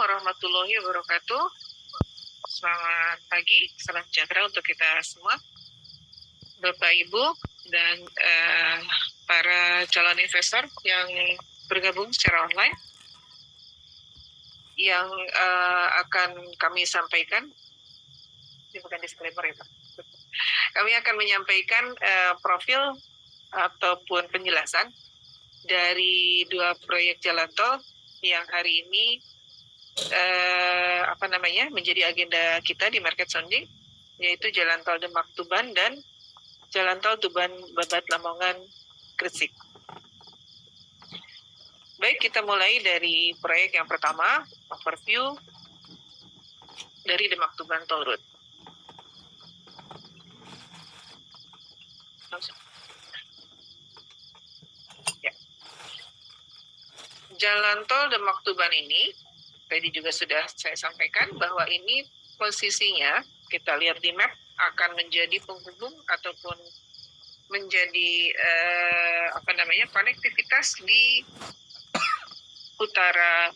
warahmatullahi wabarakatuh. Selamat pagi, salam sejahtera untuk kita semua, Bapak Ibu dan para calon investor yang bergabung secara online. Yang akan kami sampaikan, ini bukan disclaimer ya Pak. Kami akan menyampaikan profil ataupun penjelasan dari 2 proyek jalan tol yang hari ini menjadi agenda kita di market sounding, yaitu Jalan Tol Demak-Tuban dan Jalan Tol Tuban-Babat-Lamongan Gresik. Baik, kita mulai dari proyek yang pertama, overview dari Demak-Tuban Toll Road. Ya. Jalan Tol Demak-Tuban ini, tadi juga sudah saya sampaikan bahwa ini posisinya, kita lihat di map, akan menjadi penghubung ataupun menjadi konektivitas di utara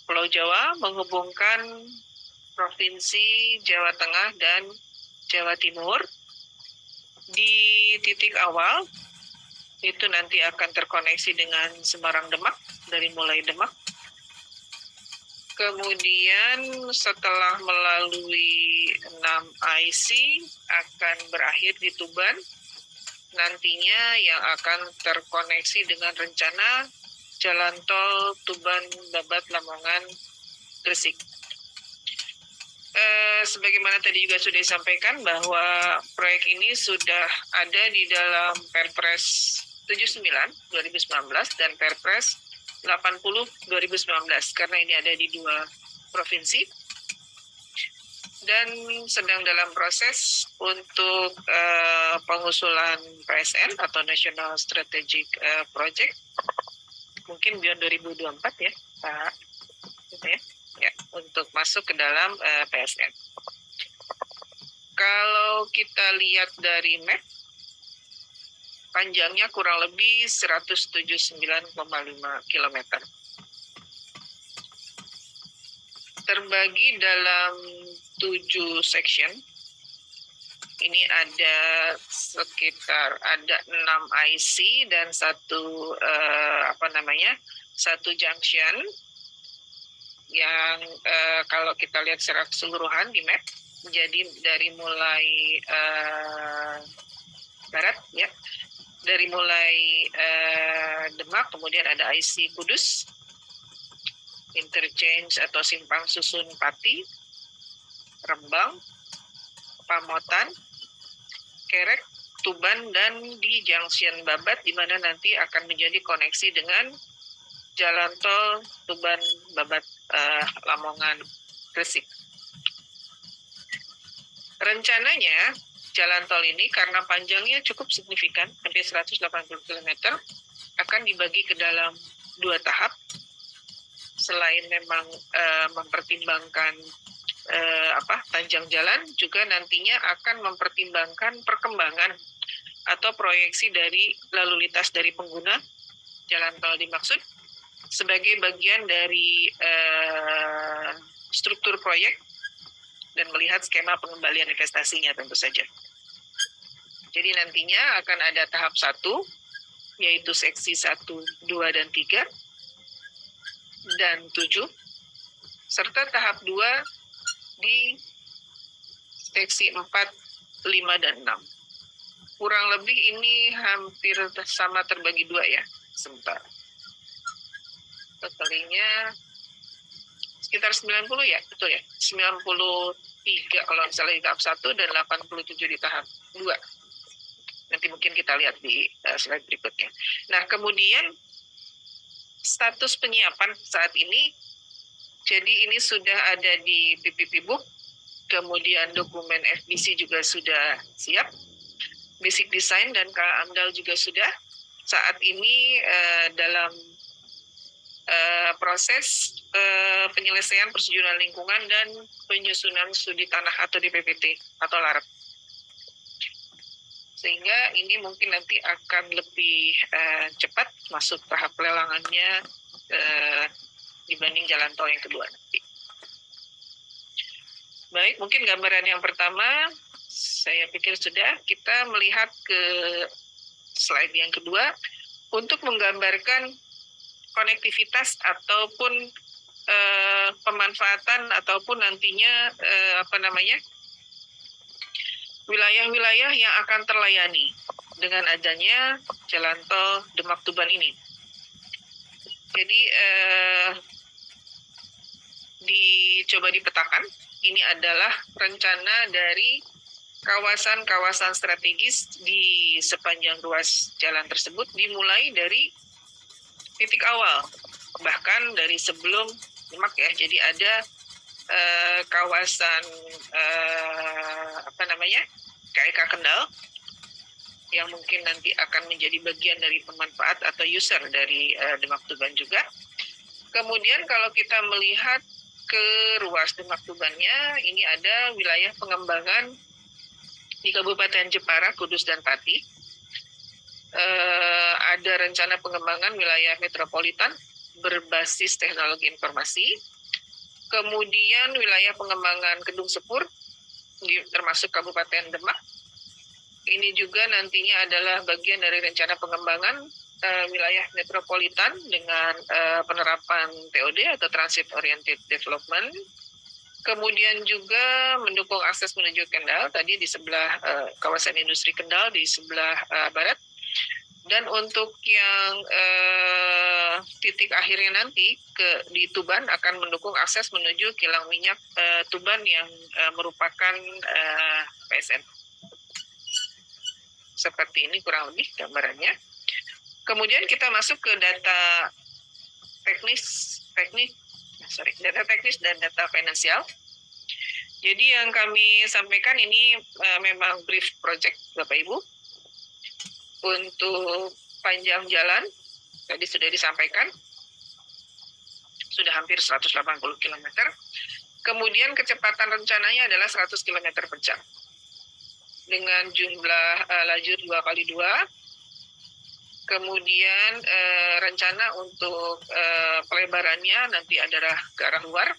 Pulau Jawa, menghubungkan Provinsi Jawa Tengah dan Jawa Timur. Di titik awal, itu nanti akan terkoneksi dengan Semarang Demak, dari mulai Demak. Kemudian setelah melalui 6 IC akan berakhir di Tuban, nantinya yang akan terkoneksi dengan rencana Jalan Tol Tuban-Babat-Lamongan Gresik. Sebagaimana tadi juga sudah disampaikan bahwa proyek ini sudah ada di dalam Perpres 79 2019 dan Perpres 80 2019 karena ini ada di 2 provinsi dan sedang dalam proses untuk pengusulan PSN atau National Strategic Project, mungkin beyond 2024 ya Pak, gitu ya, untuk masuk ke dalam PSN. Kalau kita lihat dari map, panjangnya kurang lebih 179,5 km. Terbagi dalam 7 section. Ini ada sekitar 6 IC dan satu junction yang kalau kita lihat secara keseluruhan di map, jadi dari mulai barat ya, dari mulai Demak, kemudian ada IC Kudus, interchange atau simpang susun Pati, Rembang, Pamotan, Kerek, Tuban, dan di Junction Babat, di mana nanti akan menjadi koneksi dengan Jalan Tol Tuban-Babat Lamongan Gresik. Rencananya jalan tol ini karena panjangnya cukup signifikan, hampir 180 km, akan dibagi ke dalam 2 tahap. Selain memang mempertimbangkan panjang jalan, juga nantinya akan mempertimbangkan perkembangan atau proyeksi dari lalu lintas dari pengguna jalan tol dimaksud sebagai bagian dari struktur proyek dan melihat skema pengembalian investasinya tentu saja. Jadi nantinya akan ada tahap 1, yaitu seksi 1, 2, dan 3, dan 7, serta tahap 2 di seksi 4, 5, dan 6. Kurang lebih ini hampir sama terbagi 2 ya, sebentar. Totalnya sekitar 90 ya, betul ya, 93 kalau misalnya di tahap 1 dan 87 di tahap 2. Nanti mungkin kita lihat di slide berikutnya. Nah, kemudian status penyiapan saat ini, jadi ini sudah ada di PPP Book, kemudian dokumen FBC juga sudah siap, basic design dan KAMDAL juga sudah. Saat ini dalam proses penyelesaian persetujuan lingkungan dan penyusunan studi tanah atau DPPT atau LARP. Sehingga ini mungkin nanti akan lebih cepat masuk tahap pelelangannya dibanding jalan tol yang kedua nanti. Baik, mungkin gambaran yang pertama, saya pikir sudah. Kita melihat ke slide yang kedua, untuk menggambarkan konektivitas ataupun pemanfaatan ataupun nantinya wilayah-wilayah yang akan terlayani dengan adanya jalan tol Demak Tuban ini. Jadi dicoba dipetakan, ini adalah rencana dari kawasan-kawasan strategis di sepanjang ruas jalan tersebut, dimulai dari titik awal, bahkan dari sebelum Demak ya. Jadi ada kawasan KEK Kendal yang mungkin nanti akan menjadi bagian dari pemanfaat atau user dari Demak Tuban juga. Kemudian kalau kita melihat ke ruas Demak Tubannya, ini ada wilayah pengembangan di Kabupaten Jepara, Kudus, dan Pati. Ada rencana pengembangan wilayah metropolitan berbasis teknologi informasi. Kemudian wilayah pengembangan Kedung Sepur, termasuk Kabupaten Demak. Ini juga nantinya adalah bagian dari rencana pengembangan wilayah metropolitan dengan penerapan TOD atau Transit Oriented Development. Kemudian juga mendukung akses menuju Kendal, tadi di sebelah kawasan industri Kendal di sebelah barat. Dan untuk yang titik akhirnya nanti di Tuban akan mendukung akses menuju kilang minyak Tuban yang merupakan PSN. Seperti ini kurang lebih gambarannya. Kemudian kita masuk ke data data teknis dan data finansial. Jadi yang kami sampaikan ini memang brief project, Bapak Ibu. Untuk panjang jalan, tadi sudah disampaikan, sudah hampir 180 km. Kemudian kecepatan rencananya adalah 100 km per jam. Dengan jumlah lajur 2x2. Kemudian rencana untuk pelebarannya nanti adalah ke arah luar.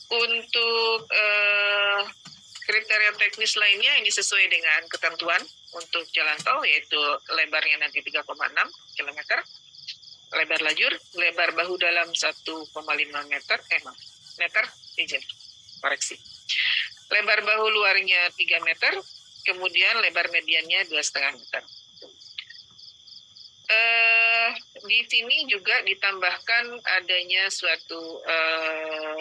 Untuk kriteria teknis lainnya ini sesuai dengan ketentuan untuk jalan tol, yaitu lebarnya nanti 3,6 km, lebar lajur, lebar bahu dalam 1,5 meter, lebar bahu luarnya 3 meter, kemudian lebar mediannya 2,5 meter. Di sini juga ditambahkan adanya suatu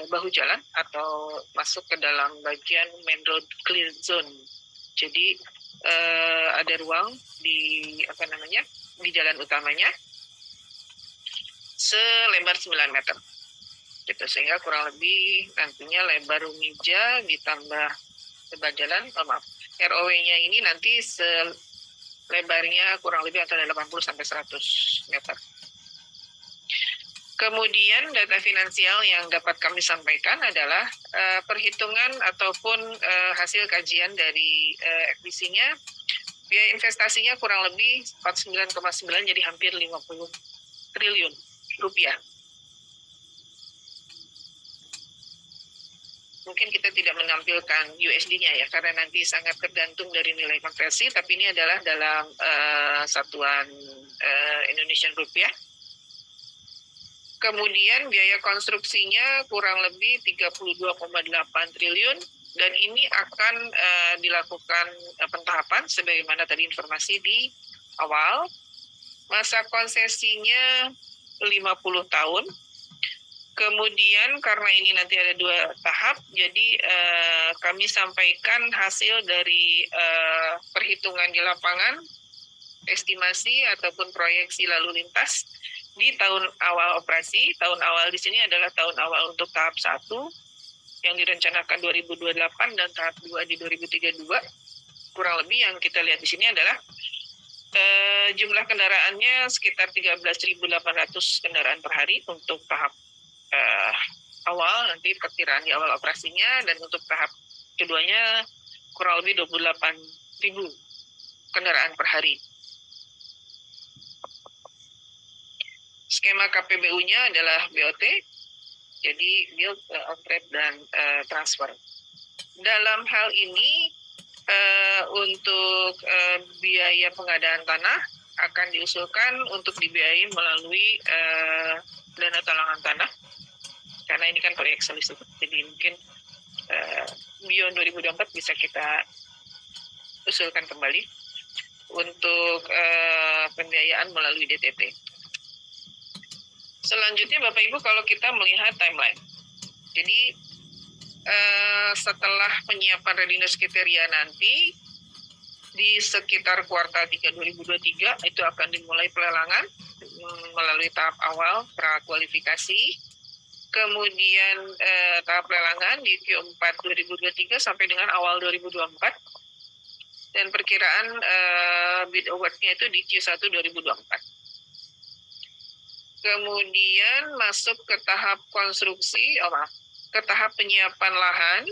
bahu jalan atau masuk ke dalam bagian main road clear zone. Jadi ada ruang di di jalan utamanya selebar 9 meter. Gitu, sehingga kurang lebih nantinya lebar Rumija ditambah lebar jalan, ROW-nya ini nanti lebarnya kurang lebih antara 80 sampai 100 meter. Kemudian data finansial yang dapat kami sampaikan adalah perhitungan ataupun hasil kajian dari FBC-nya. Biaya investasinya kurang lebih 49,9, jadi hampir 50 triliun rupiah. Mungkin kita tidak menampilkan USD-nya ya, karena nanti sangat tergantung dari nilai konversi, tapi ini adalah dalam satuan Indonesian rupiah. Kemudian biaya konstruksinya kurang lebih 32,8 triliun, dan ini akan dilakukan pentahapan sebagaimana tadi informasi di awal. Masa konsesinya 50 tahun. Kemudian karena ini nanti ada 2 tahap, jadi kami sampaikan hasil dari perhitungan di lapangan, estimasi ataupun proyeksi lalu lintas di tahun awal operasi. Tahun awal di sini adalah tahun awal untuk tahap 1 yang direncanakan 2028 dan tahap 2 di 2032. Kurang lebih yang kita lihat di sini adalah jumlah kendaraannya sekitar 13.800 kendaraan per hari untuk tahap awal, nanti perkiraan di awal operasinya, dan untuk tahap keduanya kurang lebih 28.000 kendaraan per hari. Skema KPBU-nya adalah BOT, Jadi build, operate, dan transfer. Dalam hal ini untuk biaya pengadaan tanah akan diusulkan untuk dibiayai melalui dana talangan tanah, karena ini kan proyek solicited, jadi mungkin beyond 2024 bisa kita usulkan kembali untuk pembiayaan melalui DTT. Selanjutnya Bapak Ibu, kalau kita melihat timeline, jadi setelah penyiapan readiness kriteria nanti di sekitar kuartal 3 2023 itu akan dimulai pelelangan melalui tahap awal prakualifikasi, kemudian tahap pelelangan di Q4 2023 sampai dengan awal 2024, dan perkiraan bid award-nya itu di Q1 2024. Kemudian masuk ke tahap konstruksi, ke tahap penyiapan lahan.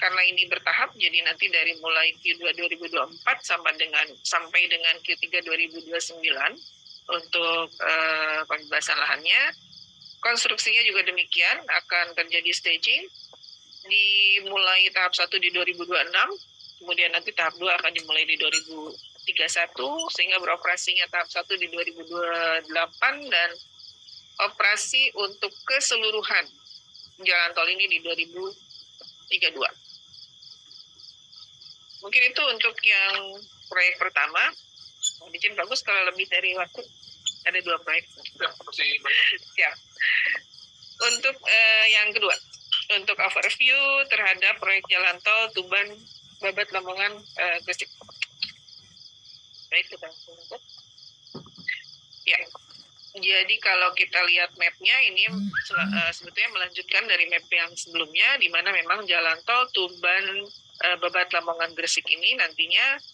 Karena ini bertahap, jadi nanti dari mulai Q2 2024 sampai dengan Q3 2029 untuk pembebasan lahannya. Konstruksinya juga demikian, akan terjadi staging. Dimulai tahap 1 di 2026, kemudian nanti tahap 2 akan dimulai di 2031, sehingga beroperasinya tahap 1 di 2028, dan operasi untuk keseluruhan jalan tol ini di 2032. Mungkin itu untuk yang proyek pertama. Izin bagus kalau lebih dari waktu. Ada 2 proyek. Siap. Untuk yang kedua, untuk overview terhadap proyek jalan tol Tuban, Babat, Lamongan, Gresik. Baik, kita lanjut. Ya. Jadi kalau kita lihat mapnya ini sebetulnya melanjutkan dari map yang sebelumnya, di mana memang jalan tol Tuban, Babat, Lamongan, Gresik ini nantinya